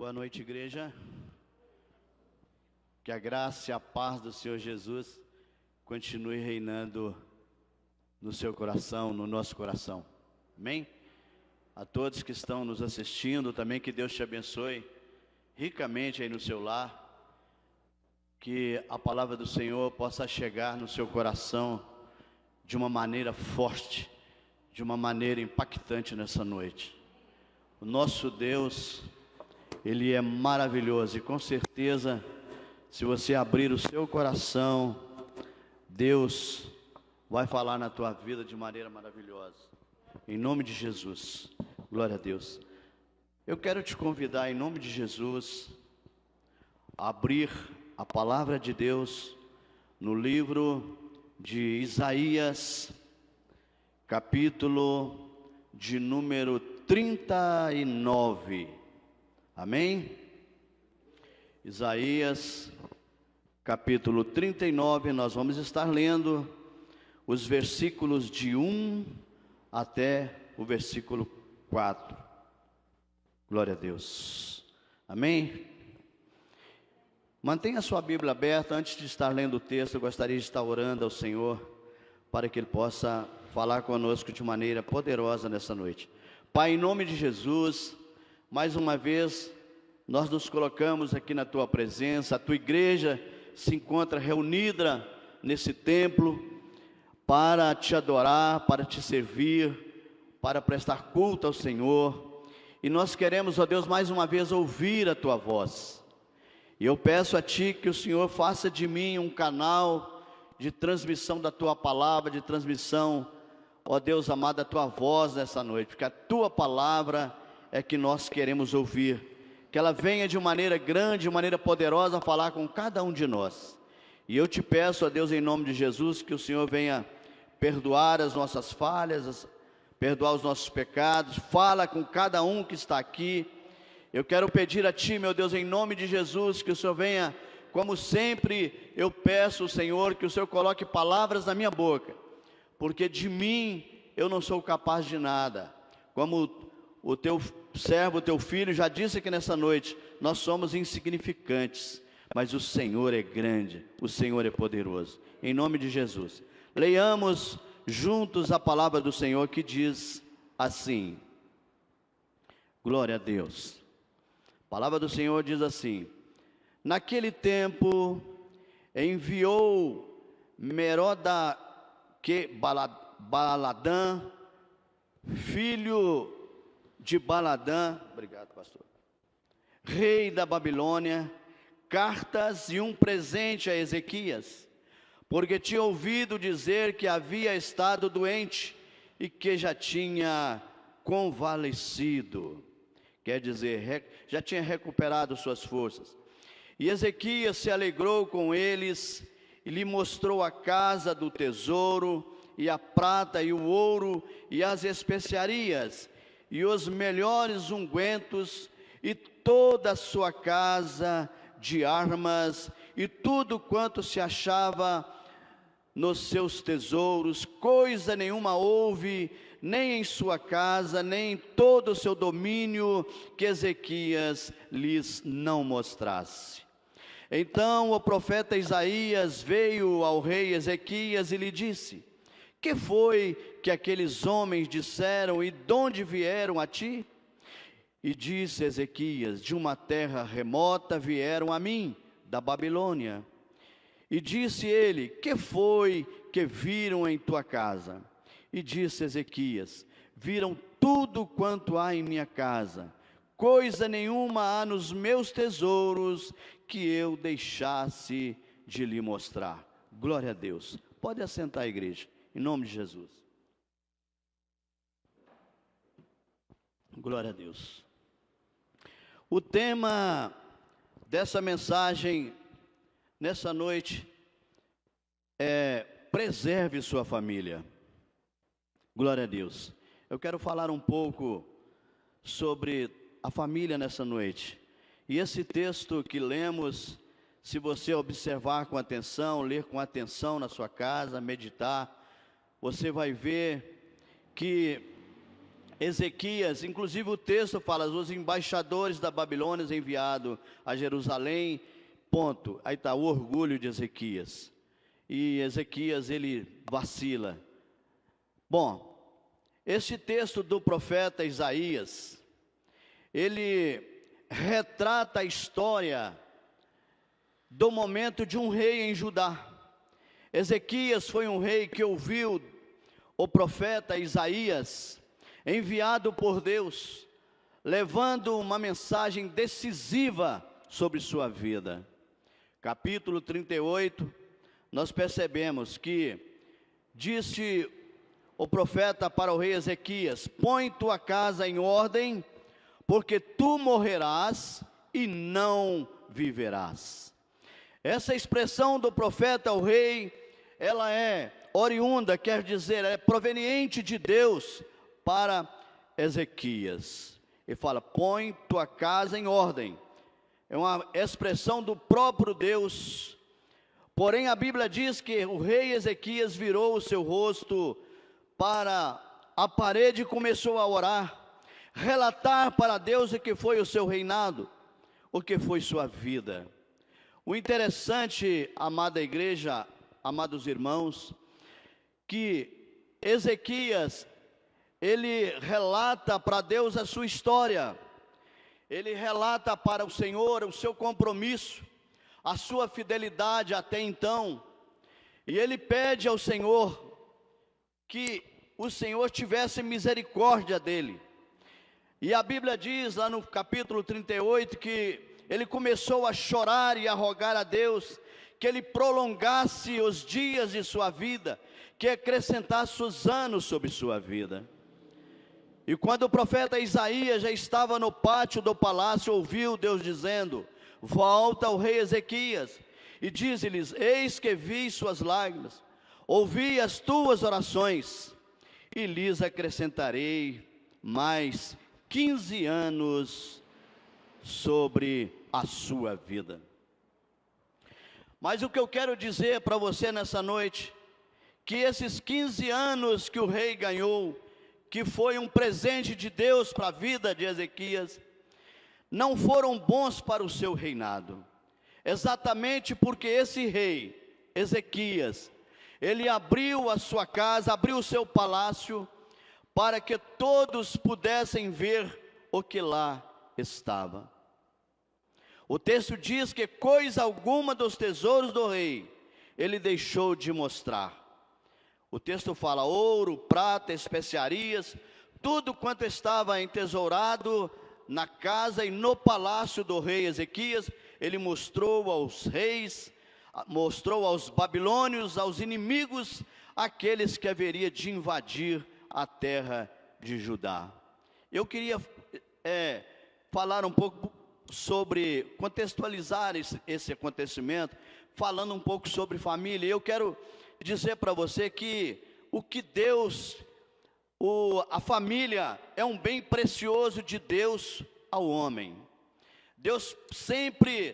Boa noite, igreja. Que a graça e a paz do Senhor Jesus continue reinando no seu coração, no nosso coração. Amém? A todos que estão nos assistindo também, que Deus te abençoe ricamente aí no seu lar. Que a palavra do Senhor possa chegar no seu coração de uma maneira forte, de uma maneira impactante nessa noite. O nosso Deus, Ele é maravilhoso e com certeza, se você abrir o seu coração, Deus vai falar na tua vida de maneira maravilhosa. Em nome de Jesus, glória a Deus. Eu quero te convidar em nome de Jesus a abrir a palavra de Deus no livro de Isaías, capítulo de número 39. Amém? Isaías, capítulo 39, nós vamos estar lendo os versículos de 1 até o versículo 4. Glória a Deus. Amém? Mantenha a sua Bíblia aberta. Antes de estar lendo o texto, eu gostaria de estar orando ao Senhor para que Ele possa falar conosco de maneira poderosa nessa noite. Pai, em nome de Jesus, mais uma vez, nós nos colocamos aqui na Tua presença. A Tua igreja se encontra reunida nesse templo para Te adorar, para Te servir, para prestar culto ao Senhor. E nós queremos, ó Deus, mais uma vez ouvir a Tua voz. E eu peço a Ti que o Senhor faça de mim um canal de transmissão da Tua palavra, de transmissão, ó Deus amado, da Tua voz nessa noite, porque a Tua palavra é que nós queremos ouvir, que ela venha de maneira grande, de maneira poderosa falar com cada um de nós. E eu te peço, ó Deus, em nome de Jesus, que o Senhor venha perdoar as nossas falhas, perdoar os nossos pecados, fala com cada um que está aqui. Eu quero pedir a Ti, meu Deus, em nome de Jesus, que o Senhor venha, como sempre eu peço, Senhor, que o Senhor coloque palavras na minha boca, porque de mim eu não sou capaz de nada. Como o Teu servo, o Teu filho já disse aqui nessa noite, nós somos insignificantes, mas o Senhor é grande, o Senhor é poderoso. Em nome de Jesus, leiamos juntos a palavra do Senhor que diz assim, glória a Deus. A palavra do Senhor diz assim: naquele tempo enviou Merodach-Baladã, filho de Baladã, obrigado pastor, rei da Babilônia, cartas e um presente a Ezequias, porque tinha ouvido dizer que havia estado doente e que já tinha convalescido. Quer dizer, já tinha recuperado suas forças. E Ezequias se alegrou com eles e lhe mostrou a casa do tesouro, e a prata e o ouro, e as especiarias, e os melhores ungüentos, e toda a sua casa de armas, e tudo quanto se achava nos seus tesouros. Coisa nenhuma houve, nem em sua casa, nem em todo o seu domínio, que Ezequias lhes não mostrasse. Então o profeta Isaías veio ao rei Ezequias e lhe disse: que foi que aqueles homens disseram e de onde vieram a ti? E disse Ezequias: de uma terra remota vieram a mim, da Babilônia. E disse ele: que foi que viram em tua casa? E disse Ezequias: viram tudo quanto há em minha casa, coisa nenhuma há nos meus tesouros que eu deixasse de lhe mostrar. Glória a Deus. Pode assentar, a igreja, em nome de Jesus. Glória a Deus. O tema dessa mensagem nessa noite é: preserve sua família. Glória a Deus. Eu quero falar um pouco sobre a família nessa noite. E esse texto que lemos, se você observar com atenção, ler com atenção na sua casa, meditar, você vai ver que Ezequias, inclusive o texto fala, os embaixadores da Babilônia enviados a Jerusalém, ponto. Aí está o orgulho de Ezequias. E Ezequias, ele vacila. Bom, este texto do profeta Isaías, ele retrata a história do momento de um rei em Judá. Ezequias foi um rei que ouviu o profeta Isaías, enviado por Deus, levando uma mensagem decisiva sobre sua vida. Capítulo 38, nós percebemos que disse o profeta para o rei Ezequias: põe tua casa em ordem, porque tu morrerás e não viverás. Essa expressão do profeta ao rei, ela é oriunda, quer dizer, é proveniente de Deus para Ezequias. Ele fala: põe tua casa em ordem. É uma expressão do próprio Deus. Porém a Bíblia diz que o rei Ezequias virou o seu rosto para a parede e começou a orar, relatar para Deus o que foi o seu reinado, o que foi sua vida. O interessante, amada igreja, amados irmãos, que Ezequias, ele relata para Deus a sua história, ele relata para o Senhor o seu compromisso, a sua fidelidade até então, e ele pede ao Senhor que o Senhor tivesse misericórdia dele. E a Bíblia diz lá no capítulo 38 que ele começou a chorar e a rogar a Deus que ele prolongasse os dias de sua vida, que acrescentasse os anos sobre sua vida. E quando o profeta Isaías já estava no pátio do palácio, ouviu Deus dizendo: volta ao rei Ezequias e diz-lhes: eis que vi suas lágrimas, ouvi as tuas orações, e lhes acrescentarei mais 15 anos sobre a sua vida. Mas o que eu quero dizer para você nessa noite, que esses 15 anos que o rei ganhou, que foi um presente de Deus para a vida de Ezequias, não foram bons para o seu reinado, exatamente porque esse rei, Ezequias, ele abriu a sua casa, abriu o seu palácio, para que todos pudessem ver o que lá estava. O texto diz que coisa alguma dos tesouros do rei ele deixou de mostrar. O texto fala: ouro, prata, especiarias, tudo quanto estava entesourado na casa e no palácio do rei Ezequias, ele mostrou aos reis, mostrou aos babilônios, aos inimigos, aqueles que haveria de invadir a terra de Judá. Eu queria falar um pouco sobre, contextualizar esse acontecimento, falando um pouco sobre família. Eu quero dizer para você que a família é um bem precioso de Deus ao homem. Deus sempre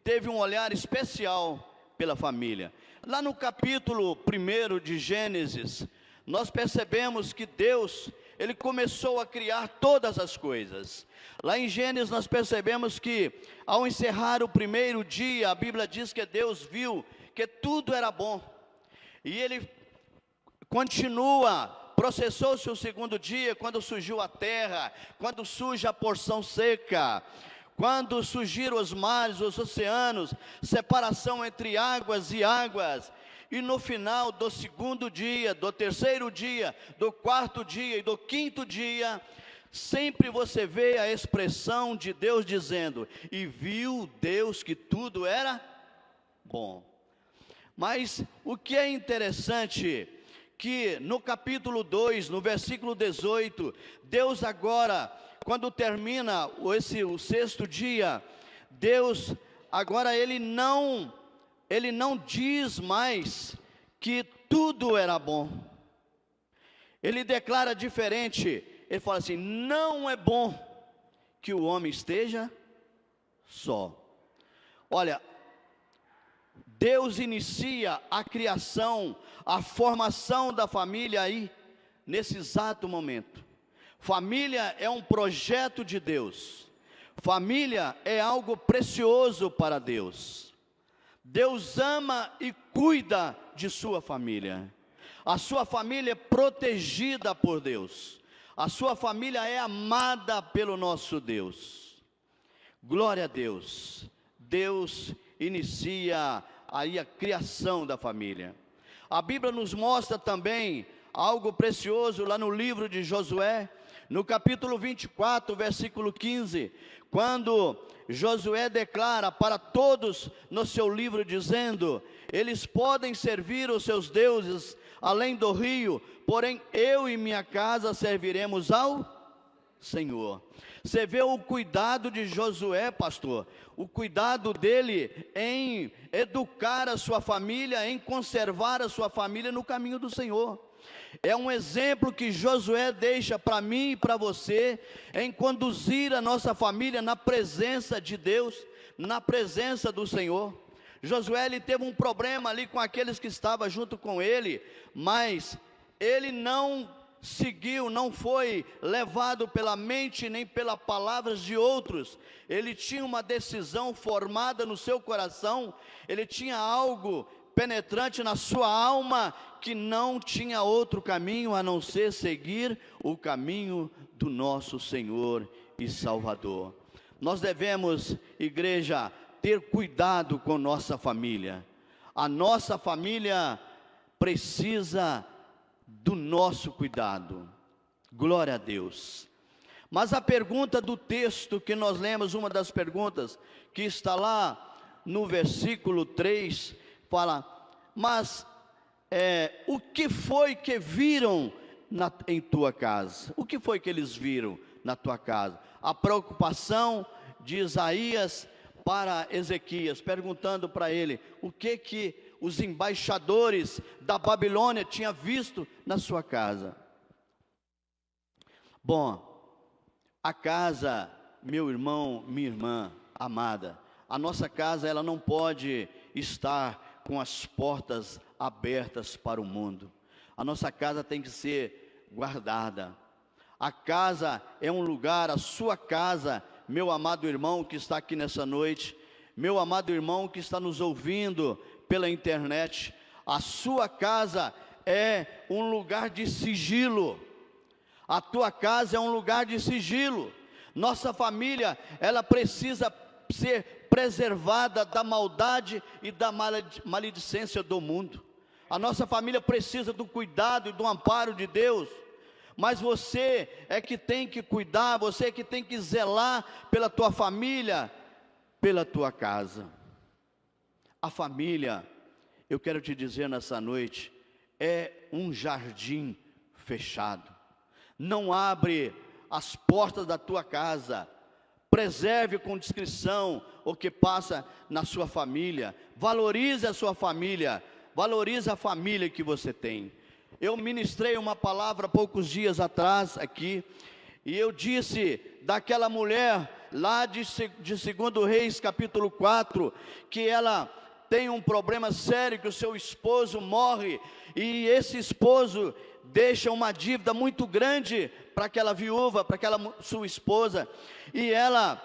teve um olhar especial pela família. Lá no capítulo 1 de Gênesis, nós percebemos que Deus, ele começou a criar todas as coisas. Lá em Gênesis nós percebemos que, ao encerrar o primeiro dia, a Bíblia diz que Deus viu que tudo era bom. E ele continua, processou-se o segundo dia, quando surgiu a terra, quando surge a porção seca, quando surgiram os mares, os oceanos, separação entre águas e águas. E no final do segundo dia, do terceiro dia, do quarto dia e do quinto dia, sempre você vê a expressão de Deus dizendo: e viu Deus que tudo era bom. Mas o que é interessante, que no capítulo 2, no versículo 18, Deus agora, quando termina o sexto dia, Deus agora ele não diz mais que tudo era bom. Ele declara diferente. Ele fala assim: não é bom que o homem esteja só. Olha, Deus inicia a criação, a formação da família aí, nesse exato momento. Família é um projeto de Deus. Família é algo precioso para Deus. Deus ama e cuida de sua família. A sua família é protegida por Deus. A sua família é amada pelo nosso Deus. Glória a Deus. Deus inicia aí a criação da família. A Bíblia nos mostra também algo precioso lá no livro de Josué, no capítulo 24, versículo 15, quando Josué declara para todos no seu livro, dizendo: eles podem servir os seus deuses além do rio, porém eu e minha casa serviremos ao Senhor. Você vê o cuidado de Josué, pastor, o cuidado dele em educar a sua família, em conservar a sua família no caminho do Senhor. É um exemplo que Josué deixa para mim e para você, em conduzir a nossa família na presença de Deus, na presença do Senhor. Josué, ele teve um problema ali com aqueles que estavam junto com ele, mas ele não seguiu, não foi levado pela mente nem pelas palavras de outros. Ele tinha uma decisão formada no seu coração, ele tinha algo penetrante na sua alma, que não tinha outro caminho a não ser seguir o caminho do nosso Senhor e Salvador. Nós devemos, igreja, ter cuidado com nossa família. A nossa família precisa do nosso cuidado. Glória a Deus. Mas a pergunta do texto que nós lemos, uma das perguntas que está lá no versículo 3, fala: mas o que foi que viram em tua casa? O que foi que eles viram na tua casa? A preocupação de Isaías para Ezequias, perguntando para ele o que os embaixadores da Babilônia tinham visto na sua casa. Bom, a casa, meu irmão, minha irmã amada, a nossa casa, ela não pode estar com as portas abertas para o mundo. A nossa casa tem que ser guardada. A casa é um lugar, a sua casa, meu amado irmão que está aqui nessa noite, meu amado irmão que está nos ouvindo pela internet, a sua casa é um lugar de sigilo. A tua casa é um lugar de sigilo. Nossa família, ela precisa ser preservada da maldade e da maledicência do mundo. A nossa família precisa do cuidado e do amparo de Deus. Mas você é que tem que cuidar, você é que tem que zelar pela tua família, pela tua casa. A família, eu quero te dizer nessa noite, é um jardim fechado. Não abre as portas da tua casa. Preserve com discrição o que passa na sua família. Valorize a sua família. Valorize a família que você tem. Eu ministrei uma palavra poucos dias atrás aqui, e eu disse daquela mulher lá de 2 Reis capítulo 4, que ela tem um problema sério, que o seu esposo morre, e esse esposo deixa uma dívida muito grande para aquela viúva, para aquela sua esposa, e ela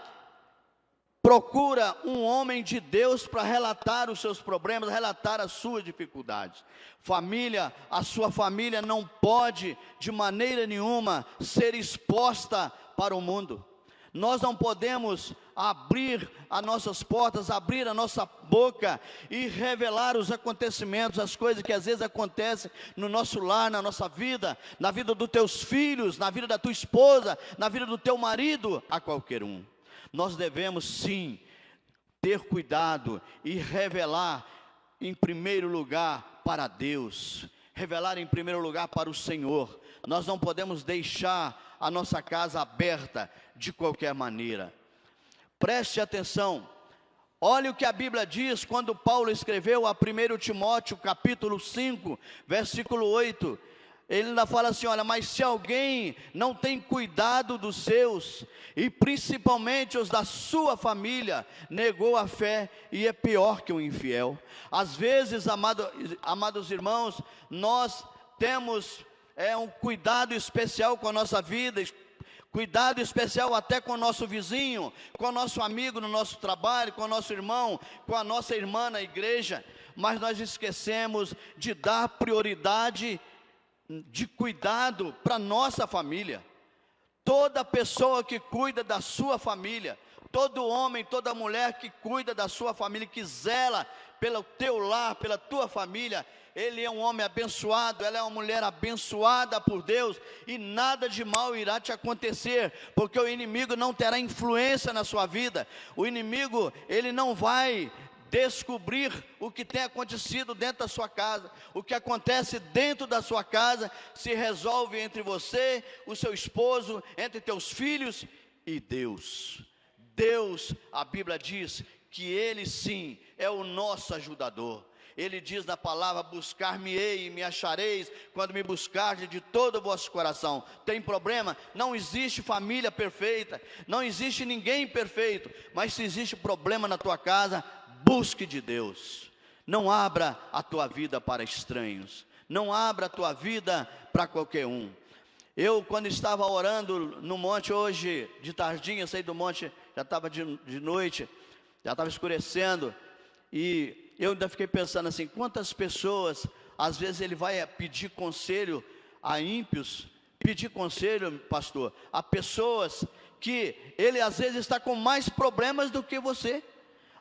procura um homem de Deus para relatar os seus problemas, relatar as suas dificuldades. Família, a sua família não pode de maneira nenhuma ser exposta para o mundo. Nós não podemos abrir as nossas portas, abrir a nossa boca e revelar os acontecimentos, as coisas que às vezes acontecem no nosso lar, na nossa vida, na vida dos teus filhos, na vida da tua esposa, na vida do teu marido, a qualquer um. Nós devemos sim ter cuidado e revelar em primeiro lugar para Deus, revelar em primeiro lugar para o Senhor. Nós não podemos deixar a nossa casa aberta de qualquer maneira. Preste atenção, olha o que a Bíblia diz quando Paulo escreveu a 1 Timóteo capítulo 5, versículo 8. Ele ainda fala assim, olha, mas se alguém não tem cuidado dos seus, e principalmente os da sua família, negou a fé e é pior que um infiel. Às vezes, amados irmãos, nós temos um cuidado especial com a nossa vida, cuidado especial até com o nosso vizinho, com o nosso amigo no nosso trabalho, com o nosso irmão, com a nossa irmã na igreja, mas nós esquecemos de dar prioridade de cuidado para a nossa família. Toda pessoa que cuida da sua família, todo homem, toda mulher que cuida da sua família, que zela pelo teu lar, pela tua família, ele é um homem abençoado, ela é uma mulher abençoada por Deus, e nada de mal irá te acontecer, porque o inimigo não terá influência na sua vida. O inimigo, ele não vai descobrir o que tem acontecido dentro da sua casa. O que acontece dentro da sua casa se resolve entre você, o seu esposo, entre teus filhos e Deus. Deus, a Bíblia diz que Ele sim é o nosso ajudador. Ele diz na palavra: buscar-me-ei e me achareis, quando me buscardes de todo o vosso coração. Tem problema? Não existe família perfeita, não existe ninguém perfeito, mas se existe problema na tua casa, busque de Deus. Não abra a tua vida para estranhos, não abra a tua vida para qualquer um. Eu, quando estava orando no monte hoje, de tardinha, saí do monte, já estava de noite, já estava escurecendo, e eu ainda fiquei pensando assim: quantas pessoas, às vezes ele vai pedir conselho a ímpios, pedir conselho, pastor, a pessoas que ele às vezes está com mais problemas do que você.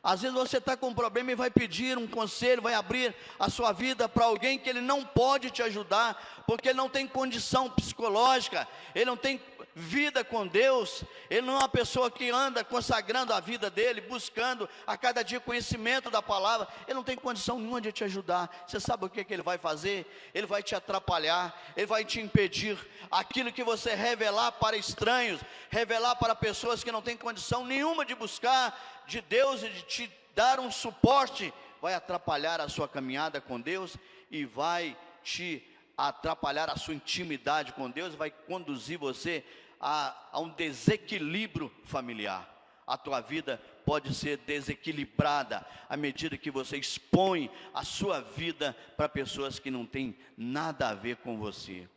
Às vezes você está com um problema e vai pedir um conselho, vai abrir a sua vida para alguém que ele não pode te ajudar, porque ele não tem condição psicológica, ele não tem vida com Deus, ele não é uma pessoa que anda consagrando a vida dele, buscando a cada dia conhecimento da palavra. Ele não tem condição nenhuma de te ajudar. Você sabe o que ele vai fazer? Ele vai te atrapalhar, ele vai te impedir. Aquilo que você revelar para estranhos, revelar para pessoas que não têm condição nenhuma de buscar de Deus e de te dar um suporte, vai atrapalhar a sua caminhada com Deus e vai te atrapalhar a sua intimidade com Deus, vai conduzir você a um desequilíbrio familiar. A tua vida pode ser desequilibrada à medida que você expõe a sua vida para pessoas que não têm nada a ver com você.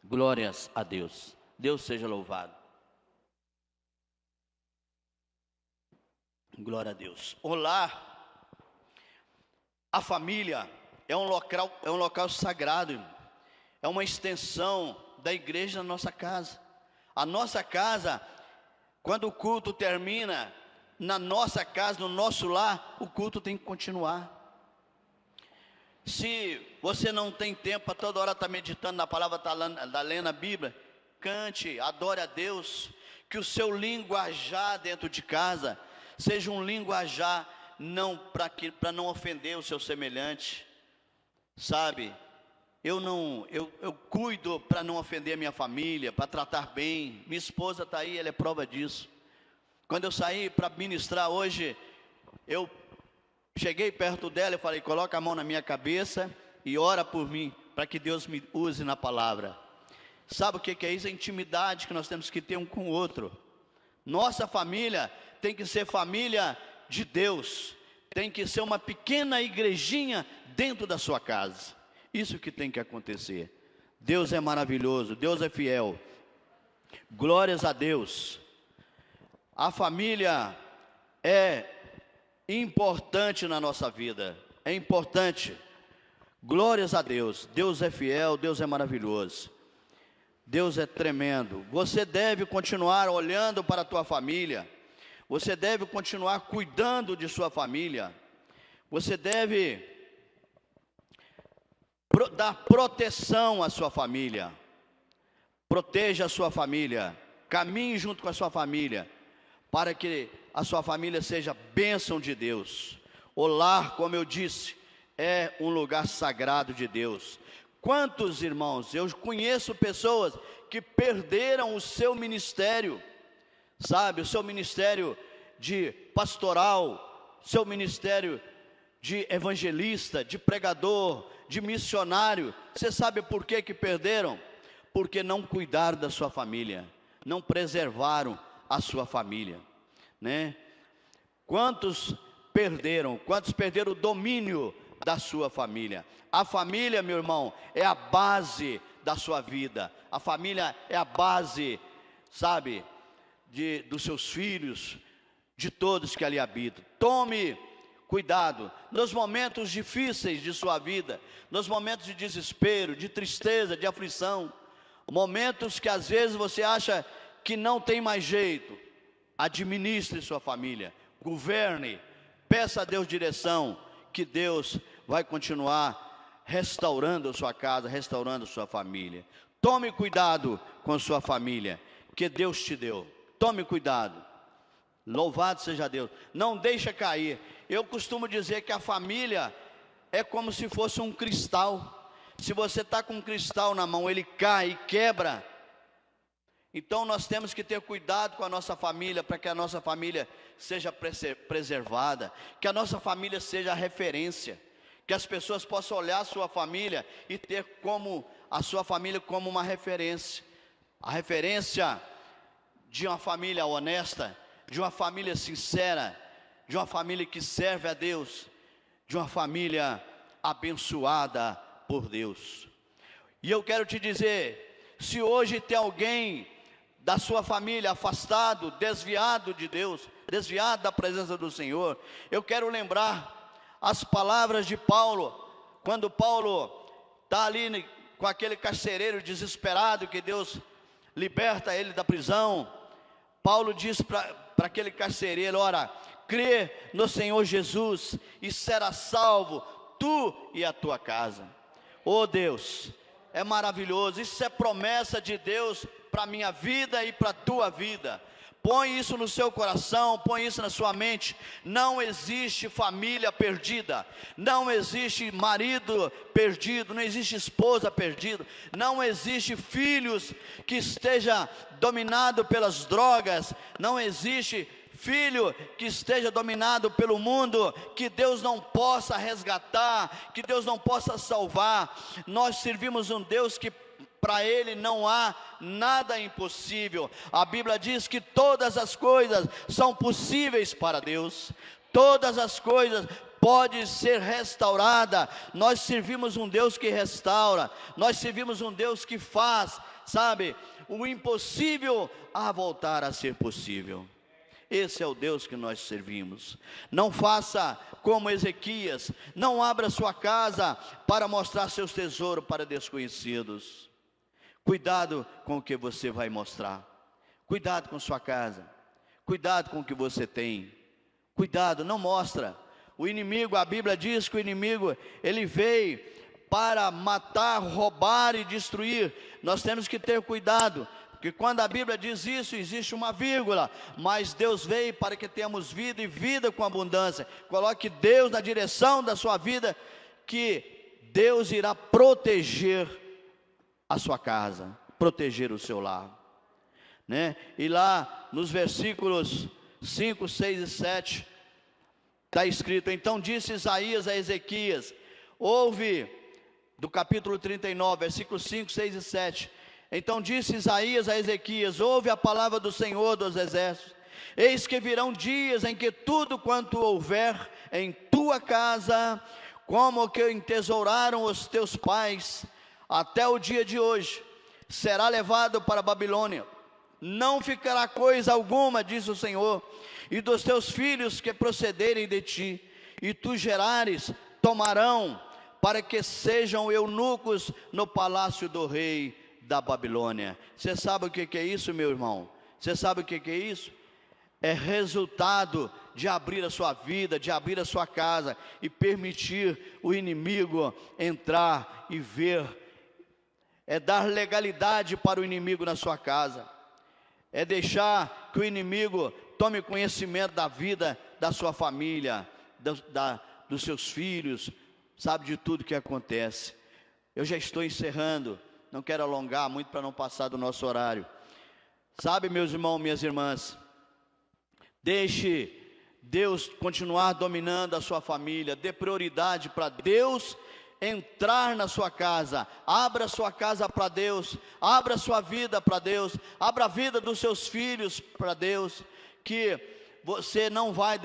Glórias a Deus. Deus seja louvado. Glória a Deus. O lar, a família, é um local sagrado, é uma extensão da igreja na nossa casa. A nossa casa, quando o culto termina, na nossa casa, no nosso lar, o culto tem que continuar. Se você não tem tempo para toda hora estar meditando na palavra, estar lendo a Bíblia, cante, adore a Deus, que o seu linguajar dentro de casa seja um linguajar não para não ofender o seu semelhante, sabe? Eu cuido para não ofender a minha família, para tratar bem. Minha esposa está aí, ela é prova disso. Quando eu saí para ministrar hoje, eu cheguei perto dela e falei: coloca a mão na minha cabeça e ora por mim, para que Deus me use na palavra. Sabe o que é isso? A intimidade que nós temos que ter um com o outro. Nossa família tem que ser família de Deus, tem que ser uma pequena igrejinha dentro da sua casa. Isso que tem que acontecer. Deus é maravilhoso, Deus é fiel. Glórias a Deus. A família é importante na nossa vida, é importante. Glórias a Deus. Deus é fiel, Deus é maravilhoso, Deus é tremendo. Você deve continuar olhando para a tua família, você deve continuar cuidando de sua família, você deve dar proteção à sua família. Proteja a sua família, caminhe junto com a sua família, para que a sua família seja bênção de Deus. O lar, como eu disse, é um lugar sagrado de Deus. Quantos irmãos, eu conheço pessoas que perderam o seu ministério, sabe, o seu ministério de pastoral, seu ministério de evangelista, de pregador, de missionário. Você sabe por que perderam? Porque não cuidaram da sua família, não preservaram a sua família, né? Quantos perderam o domínio da sua família? A família, meu irmão, é a base da sua vida. A família é a base sabe, dos seus filhos, de todos que ali habitam. Tome cuidado nos momentos difíceis de sua vida, nos momentos de desespero, de tristeza, de aflição, momentos que às vezes você acha que não tem mais jeito. Administre sua família, governe, peça a Deus direção, que Deus vai continuar restaurando a sua casa, restaurando a sua família. Tome cuidado com a sua família, que Deus te deu. Tome cuidado. Louvado seja Deus. Não deixa cair. Eu costumo dizer que a família é como se fosse um cristal. Se você está com um cristal na mão, ele cai e quebra. Então nós temos que ter cuidado com a nossa família, para que a nossa família seja preservada, que a nossa família seja a referência, que as pessoas possam olhar a sua família e ter como a sua família como uma referência. A referência de uma família honesta, de uma família sincera, de uma família que serve a Deus, de uma família abençoada por Deus. E eu quero te dizer, se hoje tem alguém da sua família afastado, desviado de Deus, desviado da presença do Senhor, eu quero lembrar as palavras de Paulo, quando Paulo está ali com aquele carcereiro desesperado, que Deus liberta ele da prisão. Paulo diz para aquele carcereiro: ora, crê no Senhor Jesus e será salvo, tu e a tua casa. Oh Deus, é maravilhoso, isso é promessa de Deus para a minha vida e para a tua vida. Põe isso no seu coração, põe isso na sua mente. Não existe família perdida, não existe marido perdido, não existe esposa perdida, não existe filhos que esteja dominado pelas drogas, não existe filho que esteja dominado pelo mundo, que Deus não possa resgatar, que Deus não possa salvar. Nós servimos um Deus que para Ele não há nada impossível. A Bíblia diz que todas as coisas são possíveis para Deus, todas as coisas podem ser restauradas. Nós servimos um Deus que restaura, nós servimos um Deus que faz, sabe, o impossível a voltar a ser possível. Esse é o Deus que nós servimos. Não faça como Ezequias, não abra sua casa para mostrar seus tesouros para desconhecidos. Cuidado com o que você vai mostrar, cuidado com sua casa, cuidado com o que você tem, cuidado, não mostra. O inimigo, a Bíblia diz que o inimigo, ele veio para matar, roubar e destruir. Nós temos que ter cuidado, porque quando a Bíblia diz isso, existe uma vírgula, mas Deus veio para que tenhamos vida e vida com abundância. Coloque Deus na direção da sua vida, que Deus irá proteger a sua casa, proteger o seu lar, né? E lá nos versículos 5, 6 e 7, está escrito: então disse Isaías a Ezequias, ouve, do capítulo 39, versículos 5, 6 e 7, então disse Isaías a Ezequias, ouve a palavra do Senhor dos exércitos, eis que virão dias em que tudo quanto houver em tua casa, como que entesouraram os teus pais, até o dia de hoje, será levado para a Babilônia, não ficará coisa alguma, diz o Senhor, e dos teus filhos que procederem de ti, e tu gerares, tomarão, para que sejam eunucos no palácio do rei da Babilônia. Você sabe o que é isso, meu irmão? Você sabe o que é isso? É resultado de abrir a sua vida, de abrir a sua casa, e permitir o inimigo entrar e ver. É dar legalidade para o inimigo na sua casa, é deixar que o inimigo tome conhecimento da vida da sua família, dos seus filhos, sabe, de tudo que acontece. Eu já estou encerrando, não quero alongar muito para não passar do nosso horário. Sabe, meus irmãos, minhas irmãs, deixe Deus continuar dominando a sua família, dê prioridade para Deus entrar na sua casa, abra sua casa para Deus, abra sua vida para Deus, abra a vida dos seus filhos para Deus, que você não vai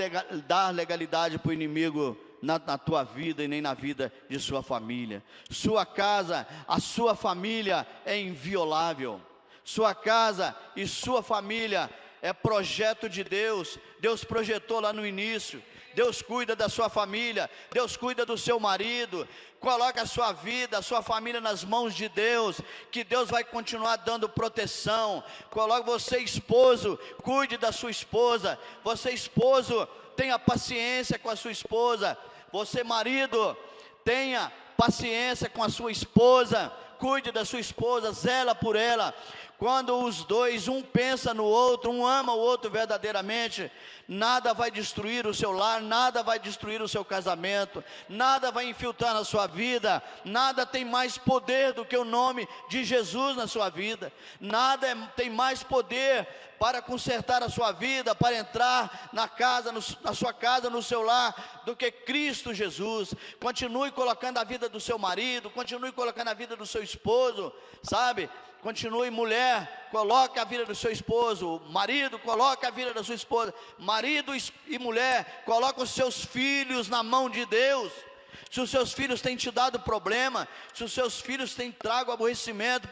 dar legalidade para o inimigo na tua vida e nem na vida de sua família. Sua casa, a sua família é inviolável, Sua casa e sua família é projeto de Deus. Deus projetou lá no início. Deus cuida da sua família, Deus cuida do seu marido. Coloca a sua vida, a sua família nas mãos de Deus, que Deus vai continuar dando proteção. Coloca você, esposo, cuide da sua esposa. Você, esposo, tenha paciência com a sua esposa. Você, marido, tenha paciência com a sua esposa. Cuide da sua esposa, zela por ela. Quando os dois, um pensa no outro, um ama o outro verdadeiramente, nada vai destruir o seu lar, nada vai destruir o seu casamento, nada vai infiltrar na sua vida, nada tem mais poder do que o nome de Jesus na sua vida, nada tem mais poder para consertar a sua vida, para entrar na casa, na sua casa, no seu lar, do que Cristo Jesus. Continue colocando a vida do seu marido, continue colocando a vida do seu esposo, sabe? Continue, mulher, coloque a vida do seu esposo. Marido, coloque a vida da sua esposa. Marido e mulher, coloque os seus filhos na mão de Deus. Se os seus filhos têm te dado problema, se os seus filhos têm trago aborrecimento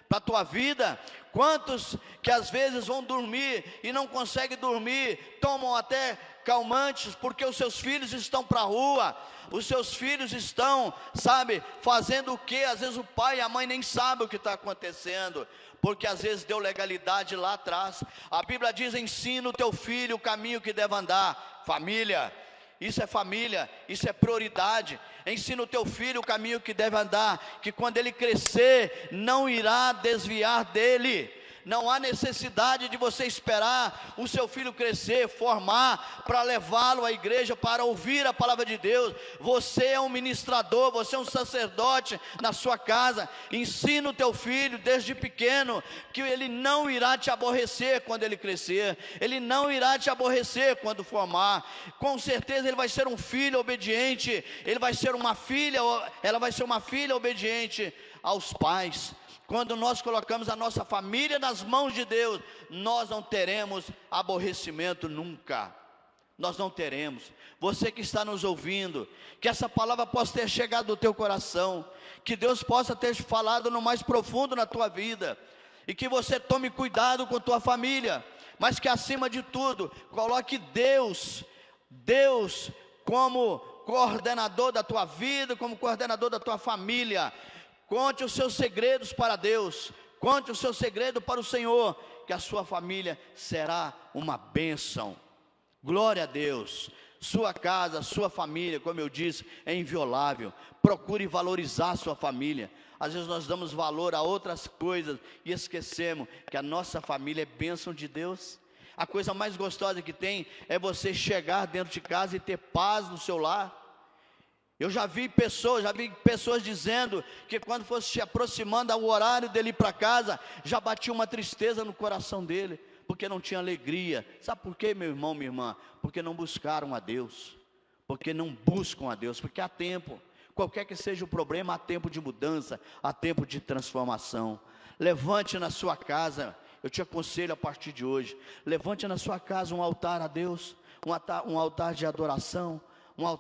para a tua vida, quantos que às vezes vão dormir e não conseguem dormir, tomam até calmantes, porque os seus filhos estão para a rua, os seus filhos estão, sabe, fazendo o que? Às vezes o pai e a mãe nem sabem o que está acontecendo, porque às vezes deu legalidade lá atrás. A Bíblia diz: ensina o teu filho o caminho que deve andar. Família, isso é família, isso é prioridade. Ensina o teu filho o caminho que deve andar, que quando ele crescer, não irá desviar dele. Não há necessidade de você esperar o seu filho crescer, formar, para levá-lo à igreja, para ouvir a palavra de Deus. Você é um ministrador, você é um sacerdote na sua casa. Ensina o teu filho desde pequeno, que ele não irá te aborrecer quando ele crescer, ele não irá te aborrecer quando formar. Com certeza ele vai ser um filho obediente, ele vai ser uma filha, ela vai ser uma filha obediente aos pais. Quando nós colocamos a nossa família nas mãos de Deus, nós não teremos aborrecimento nunca. Nós não teremos. Você que está nos ouvindo, que essa palavra possa ter chegado no teu coração, que Deus possa ter falado no mais profundo na tua vida, e que você tome cuidado com a tua família, mas que acima de tudo, coloque Deus como coordenador da tua vida, como coordenador da tua família. Conte os seus segredos para Deus, conte o seu segredo para o Senhor, que a sua família será uma bênção. Glória a Deus. Sua casa, sua família, como eu disse, é inviolável. Procure valorizar a sua família. Às vezes nós damos valor a outras coisas e esquecemos que a nossa família é bênção de Deus. A coisa mais gostosa que tem é você chegar dentro de casa e ter paz no seu lar. Eu já vi pessoas dizendo que quando fosse se aproximando ao horário dele ir para casa, já batia uma tristeza no coração dele, porque não tinha alegria. Sabe por quê, meu irmão, minha irmã? Porque não buscaram a Deus, porque não buscam a Deus, porque há tempo, qualquer que seja o problema, há tempo de mudança, há tempo de transformação. Levante na sua casa, eu te aconselho a partir de hoje, levante na sua casa um altar a Deus, um altar de adoração,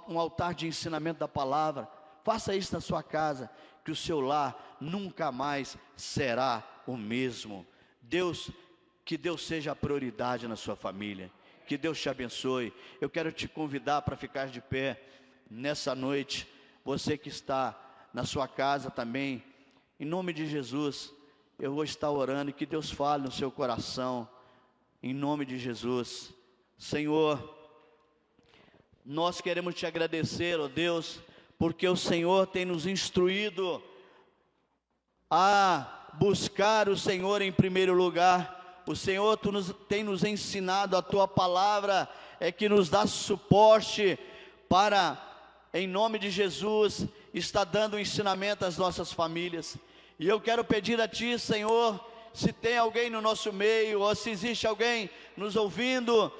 um altar de ensinamento da palavra. Faça isso na sua casa, que o seu lar nunca mais será o mesmo. Que Deus seja a prioridade na sua família, que Deus te abençoe. Eu quero te convidar para ficar de pé nessa noite, você que está na sua casa também, em nome de Jesus, eu vou estar orando, e que Deus fale no seu coração, em nome de Jesus. Senhor, nós queremos te agradecer, ó Deus, porque o Senhor tem nos instruído a buscar o Senhor em primeiro lugar. O Senhor tem nos ensinado, a tua palavra é que nos dá suporte para, em nome de Jesus, estar dando ensinamento às nossas famílias. E eu quero pedir a ti, Senhor, se tem alguém no nosso meio, ou se existe alguém nos ouvindo,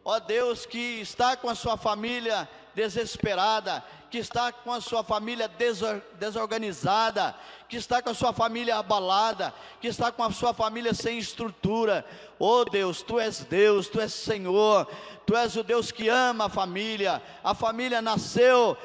ó Deus, que está com a sua família desesperada, que está com a sua família desorganizada, que está com a sua família abalada, que está com a sua família sem estrutura. Ó Deus, Tu és Senhor, Tu és o Deus que ama a família nasceu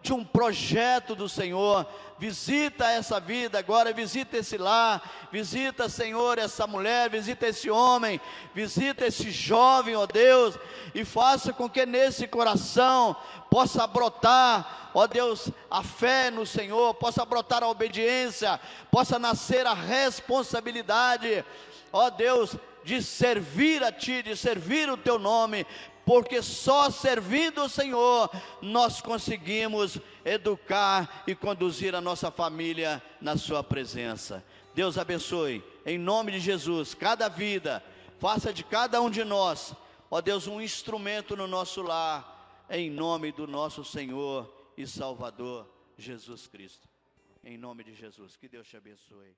de um projeto do Senhor. Visita essa vida agora, visita esse lar, visita, Senhor, essa mulher, visita esse homem, visita esse jovem, ó Deus, e faça com que nesse coração possa brotar, ó Deus, a fé no Senhor, possa brotar a obediência, possa nascer a responsabilidade, ó Deus, de servir a Ti, de servir o Teu nome, porque só servindo o Senhor nós conseguimos educar e conduzir a nossa família na Sua presença. Deus abençoe, em nome de Jesus, cada vida, faça de cada um de nós, ó Deus, um instrumento no nosso lar, em nome do nosso Senhor e Salvador Jesus Cristo. Em nome de Jesus, que Deus te abençoe.